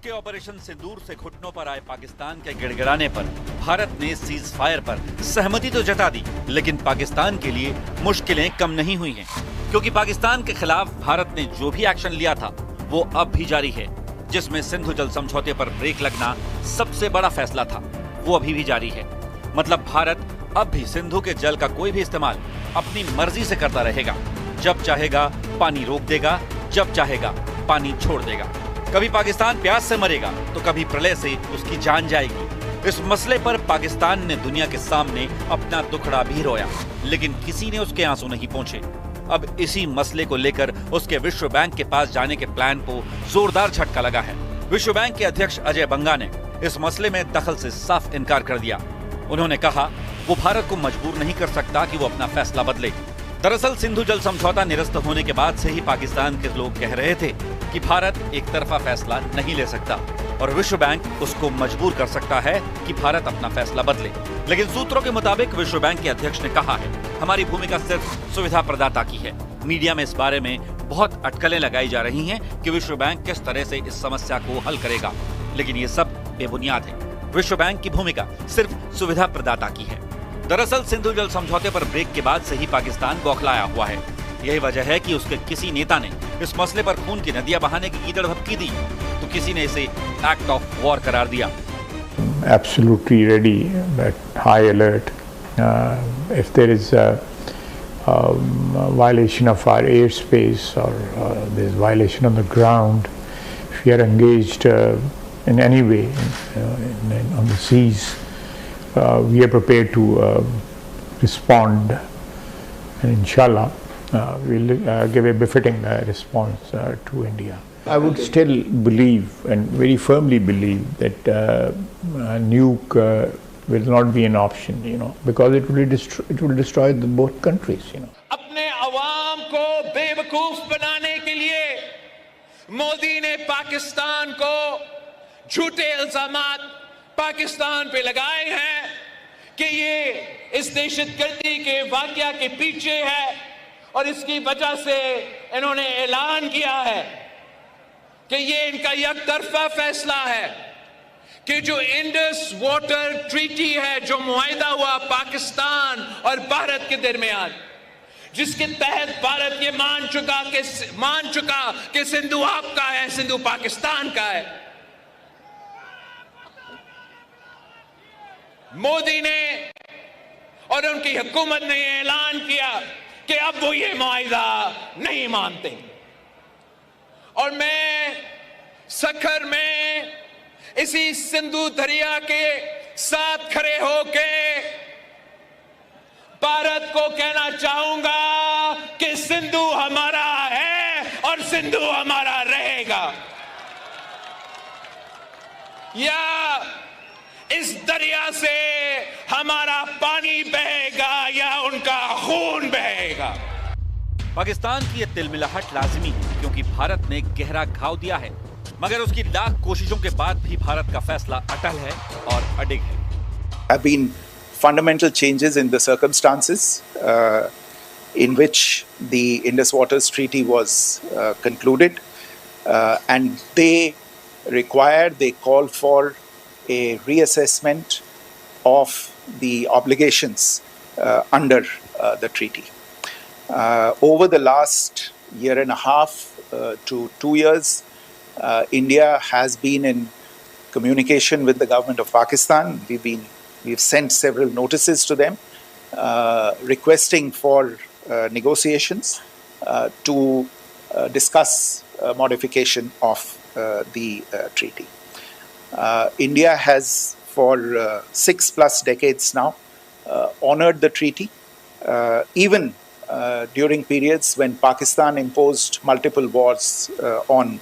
के ऑपरेशन सिंदूर से घुटनों पर आए पाकिस्तान के गिड़गिड़ाने पर भारत ने सीज फायर पर सहमति तो जता दी, लेकिन पाकिस्तान के लिए मुश्किलें कम नहीं हुई हैं, क्योंकि पाकिस्तान के खिलाफ भारत ने जो भी एक्शन लिया था वो अब भी जारी है। जिसमें सिंधु जल समझौते पर ब्रेक लगना सबसे बड़ा फैसला था, वो अभी भी जारी है। मतलब भारत अब भी सिंधु के जल का कोई भी इस्तेमाल अपनी मर्जी से करता रहेगा। जब चाहेगा पानी रोक देगा, जब चाहेगा पानी छोड़ देगा। कभी पाकिस्तान प्यास से मरेगा तो कभी प्रलय से उसकी जान जाएगी। इस मसले पर पाकिस्तान ने दुनिया के सामने अपना दुखड़ा भी रोया, लेकिन किसी ने उसके आंसू नहीं पोंछे। अब इसी मसले को लेकर उसके विश्व बैंक के पास जाने के प्लान को जोरदार झटका लगा है। विश्व बैंक के अध्यक्ष अजय बंगा ने इस मसले में दखल से साफ इनकार कर दिया। उन्होंने कहा वो भारत को मजबूर नहीं कर सकता कि वो अपना फैसला बदले। दरअसल सिंधु जल समझौता निरस्त होने के बाद से ही पाकिस्तान के लोग कह रहे थे कि भारत एक तरफा फैसला नहीं ले सकता और विश्व बैंक उसको मजबूर कर सकता है कि भारत अपना फैसला बदले। लेकिन सूत्रों के मुताबिक विश्व बैंक के अध्यक्ष ने कहा है, हमारी भूमिका सिर्फ सुविधा प्रदाता की है। मीडिया में इस बारे में बहुत अटकलें लगाई जा रही हैं कि विश्व बैंक किस तरह से इस समस्या को हल करेगा, लेकिन ये सब बेबुनियाद है। विश्व बैंक की भूमिका सिर्फ सुविधा प्रदाता की है। दरअसल सिंधु जल समझौते पर ब्रेक के बाद से ही पाकिस्तान बौखलाया हुआ है। यही वजह है कि उसके किसी नेता ने इस मसले पर खून की नदियां बहाने की कीचड़ भभकी दी, तो किसी ने इसे एक्ट ऑफ वॉर करार दिया। Absolutely ready, at high alert. If there is a violation of our airspace or there is violation on the ground, if we are engaged in any way on the seas, we are prepared to respond, and inshallah we'll give a befitting response to India. I would still believe and very firmly believe that nuke will not be an option, because it will destroy both countries, अपने अवाम को बेवकूफ बनाने के लिए मोदी ने पाकिस्तान को झूठे इल्जामात पाकिस्तान पे लगाए हैं कि ये इस दहशतगर्दी के वाकया के पीछे है, और इसकी वजह से इन्होंने ऐलान किया है कि ये इनका एकतरफा फैसला है कि जो इंडस वाटर ट्रीटी है, जो मुआहिदा हुआ पाकिस्तान और भारत के दरमियान, जिसके तहत भारत ये मान चुका कि सिंधु आपका है, सिंधु पाकिस्तान का है। मोदी ने और उनकी हुकूमत ने ऐलान किया कि अब वो ये मुआहिदा नहीं मानते, और मैं सखर में इसी सिंधु दरिया के साथ खड़े होके भारत को कहना चाहूंगा कि सिंधु हमारा है और सिंधु हमारा रहेगा। या इस दरिया से हमारा पानी बहेगा या उनका खून बहेगा। पाकिस्तान की ये तिलमिलाहट लाजिमी है, क्योंकि भारत ने गहरा घाव दिया है, मगर उसकी लाख कोशिशों के बाद भी भारत का फैसला अटल है और अडिग है। Have been fundamental changes in the circumstances in which the Indus Waters Treaty was concluded, and they call for a reassessment of the obligations under the treaty. Over the last year and a half to 2 years, India has been in communication with the government of Pakistan. We've sent several notices to them requesting for negotiations to discuss modification of the treaty. India has for 6+ decades now honored the treaty, even during periods when Pakistan imposed multiple wars on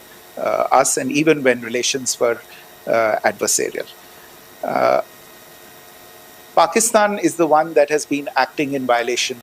us, and even when relations were adversarial. Pakistan is the one that has been acting in violation